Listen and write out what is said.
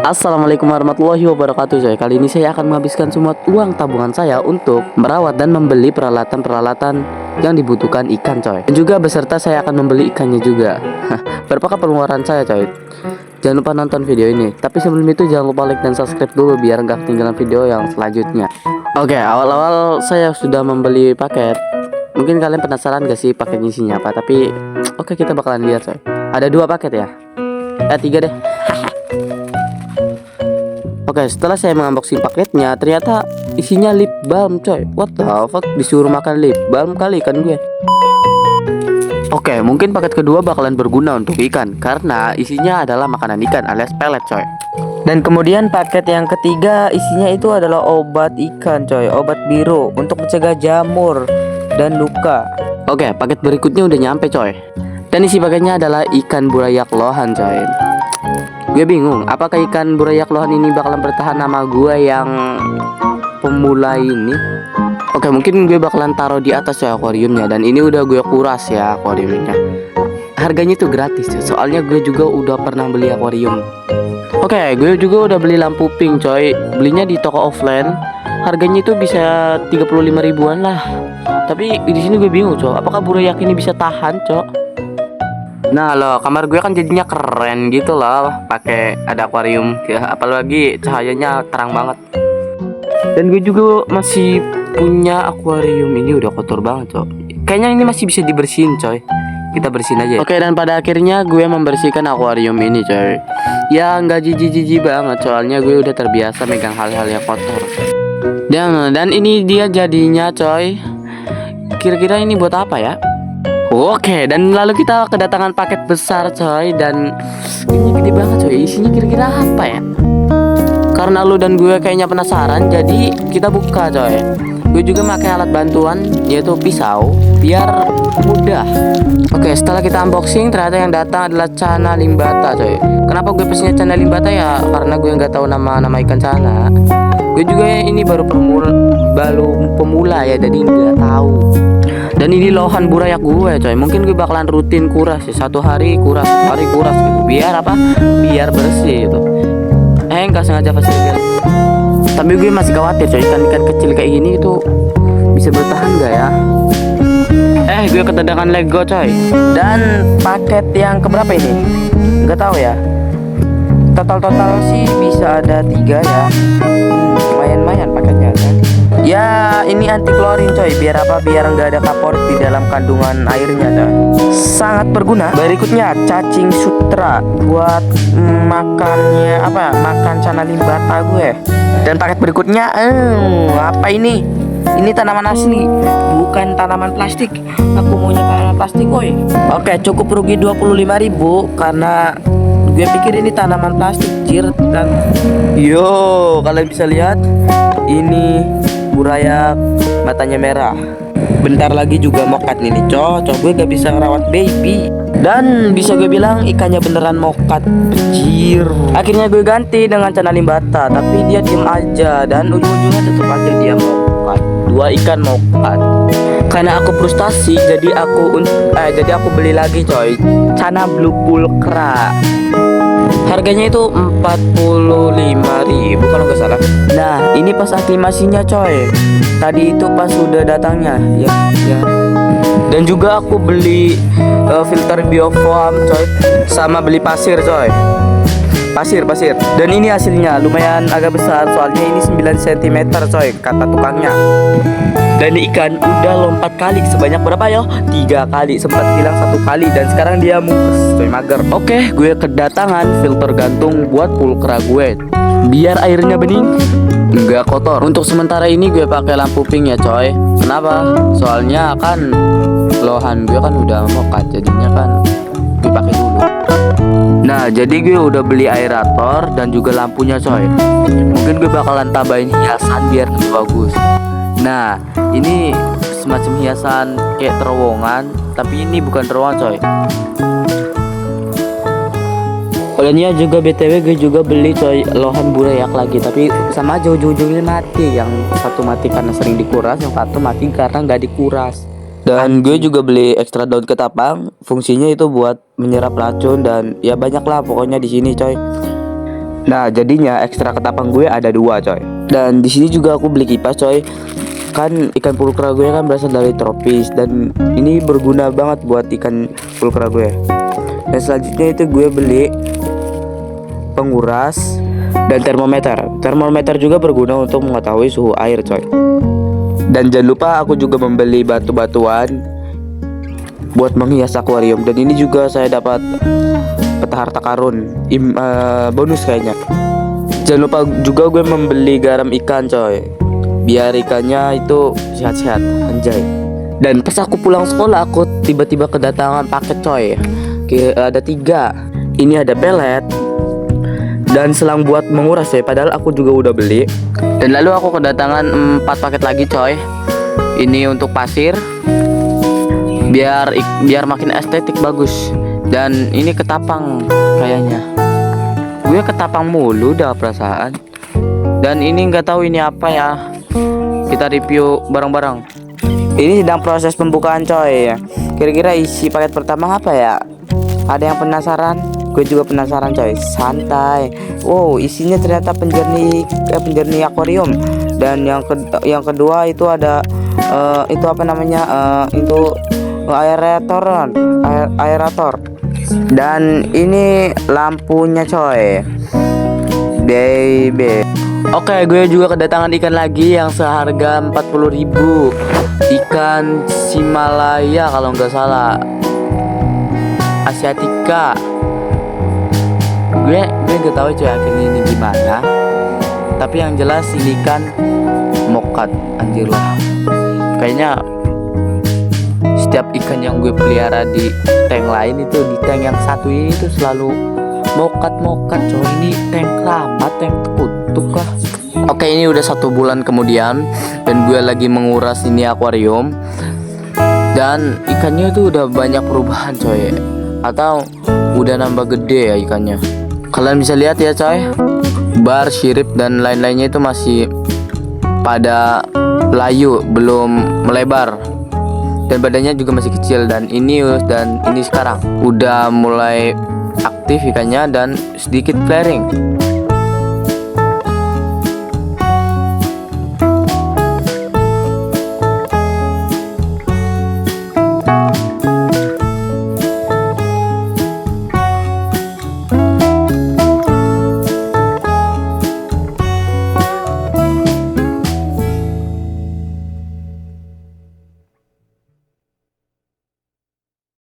Assalamualaikum warahmatullahi wabarakatuh coy. Kali ini saya akan menghabiskan semua uang tabungan saya untuk merawat dan membeli peralatan-peralatan yang dibutuhkan ikan coy. Dan juga beserta saya akan membeli ikannya juga. Berapakah pengeluaran saya coy? Jangan lupa nonton video ini. Tapi sebelum itu jangan lupa like dan subscribe dulu biar nggak ketinggalan video yang selanjutnya. Oke, awal-awal saya sudah membeli paket. Mungkin kalian penasaran gak sih paketnya isinya apa? Tapi oke, kita bakalan lihat coy. Ada 2 paket ya? 3 deh. Oke, setelah saya mengunboxing paketnya, ternyata isinya lip balm coy. What the fuck, disuruh makan lip balm kali ikan gue. Oke, mungkin paket kedua bakalan berguna untuk ikan karena isinya adalah makanan ikan alias pelet coy. Dan kemudian paket yang ketiga isinya itu adalah obat ikan coy, obat biru untuk mencegah jamur dan luka. Oke, paket berikutnya udah nyampe coy. Dan isi paketnya adalah ikan burayak lohan coy. Gue bingung, apakah ikan burayak lohan ini bakalan bertahan sama gue yang pemula ini? Oke, mungkin gue bakalan taruh di atas ya akuariumnya. Dan ini udah gue kuras ya akuariumnya. Harganya tuh gratis ya, soalnya gue juga udah pernah beli akuarium. Oke, gue juga udah beli lampu pink coy. Belinya di toko offline. Harganya itu bisa 35 ribuan lah. Tapi di sini gue bingung coy, apakah burayak ini bisa tahan coy? Nah loh, kamar gue kan jadinya keren gitu loh, pakai ada akuarium ya, apalagi cahayanya terang banget. Dan gue juga masih punya akuarium ini udah kotor banget coy. Kayaknya ini masih bisa dibersihin coy. Kita bersihin aja ya. Oke, dan pada akhirnya gue membersihkan akuarium ini coy. Ya nggak jijik-jijik banget, soalnya gue udah terbiasa megang hal-hal yang kotor. Dan ini dia jadinya coy. Kira-kira ini buat apa ya? Oke, dan lalu kita kedatangan paket besar coy. Dan ini gede banget coy. Isinya kira-kira apa ya? Karena lu dan gue kayaknya penasaran, jadi kita buka coy. Gue juga pakai alat bantuan yaitu pisau biar mudah. Oke, setelah kita unboxing ternyata yang datang adalah cana limbata coy. Kenapa gue pesennya cana limbata ya? Karena gue nggak tahu nama ikan cana. Gue juga ini baru pemula ya, jadi nggak tahu. Dan ini lohan burayak gue coy. Mungkin gue bakalan rutin kuras ya. Satu hari kuras gitu. Biar apa? Biar bersih gitu. Nggak sengaja fasilitas. Tapi gue masih khawatir coy, ikan-ikan kecil kayak gini itu bisa bertahan gak ya? Gue kedatangan Lego coy. Dan paket yang keberapa ini? Nggak tahu ya. Total sih bisa ada 3 ya. Lumayan paketnya kan. Ya ini anti klorin coy, biar apa? Biar nggak ada kaporit di dalam kandungan airnya coy. Sangat berguna. Berikutnya cacing sutra buat makannya apa? Makan cana limbata gue. Dan paket berikutnya apa ini? Ini tanaman asli, bukan tanaman plastik. Aku maunya tanaman plastik boy. Oke, cukup rugi 25.000 karena gue pikir ini tanaman plastik jir. Dan yo, kalian bisa lihat ini burayak matanya merah. Bentar lagi juga mokat nih cocok. Gue gak bisa ngerawat baby. Dan bisa gue bilang ikannya beneran mokat pecir. Akhirnya gue ganti dengan cana limbata, tapi dia diem aja. Dan ujung-ujungnya tetap aja dia mokat. 2 ikan mokat. Karena aku frustasi, jadi aku beli lagi coy, cana blue pulcra. Harganya itu 45.000 kalau nggak salah. Nah ini pas aklimasinya coy. Tadi itu pas udah datangnya ya. Dan juga aku beli filter biofoam coy, sama beli pasir coy. Pasir. Dan ini hasilnya lumayan agak besar, soalnya ini 9 cm coy kata tukangnya. Dan ikan udah lompat kali, sebanyak berapa ya? 3 kali, sempat bilang 1 kali. Dan sekarang dia mukes coy, mager. Oke, gue kedatangan filter gantung buat pulkra gue, biar airnya bening, nggak kotor. Untuk sementara ini gue pakai lampu pink ya coy. Kenapa? Soalnya kan lohan gue kan udah mokat, jadinya kan gue pakai dulu. Nah jadi gue udah beli aerator dan juga lampunya coy. Mungkin gue bakalan tambahin hiasan biar lebih bagus. Nah ini semacam hiasan kayak terowongan, tapi ini bukan terowongan coy. Olehnya juga BTW gue juga beli coy lohan burayak lagi, tapi sama aja ujung-ujungnya mati. Yang satu mati karena sering dikuras, yang satu mati karena nggak dikuras. Dan gue juga beli ekstra daun ketapang, fungsinya itu buat menyerap racun dan ya banyak lah pokoknya di sini coy. Nah, jadinya ekstra ketapang gue ada 2, coy. Dan di sini juga aku beli kipas, coy. Kan ikan pulkra gue kan berasal dari tropis dan ini berguna banget buat ikan pulkra gue. Dan selanjutnya itu gue beli penguras dan termometer. Termometer juga berguna untuk mengetahui suhu air, coy. Dan jangan lupa aku juga membeli batu-batuan buat menghias akuarium. Dan ini juga saya dapat peta harta karun bonus kayaknya. Jangan lupa juga gue membeli garam ikan, coy, biar ikannya itu sehat-sehat, anjay. Dan pas aku pulang sekolah, aku tiba-tiba kedatangan paket, coy. Ada 3. Ini ada pelet dan selang buat menguras, coy. Padahal aku juga udah beli. Dan lalu aku kedatangan 4 paket lagi, coy. Ini untuk pasir, biar makin estetik, bagus. Dan ini ketapang kayaknya. Gue ketapang mulu dah perasaan. Dan ini nggak tahu ini apa ya. Kita review bareng-bareng. Ini sedang proses pembukaan, coy. Kira-kira isi paket pertama apa ya? Ada yang penasaran? Gue juga penasaran, coy. Santai. Wow, isinya ternyata penjernih akuarium. Dan yang kedua itu ada itu apa namanya? Itu aerator. Dan ini lampunya, coy. Baby. Oke, gue juga kedatangan ikan lagi yang seharga 40.000. Ikan Himalaya kalau nggak salah, Asiatica. Gue nggak tahu, coy, akhirnya ini gimana. Tapi yang jelas ini ikan mokat, anjir lah. Kayaknya setiap ikan yang gue pelihara di tank lain itu, di tank yang satu ini tuh selalu mokat, coy. Ini tank lama, tank terkutuk lah. Oke, ini udah 1 bulan kemudian dan gue lagi menguras ini akuarium. Dan ikannya tuh udah banyak perubahan, coy. Atau udah nambah gede ya ikannya. Kalian bisa lihat ya, coy. Bar, sirip dan lain-lainnya itu masih pada layu, belum melebar. Dan badannya juga masih kecil. Dan ini sekarang udah mulai aktif ikannya dan sedikit flaring.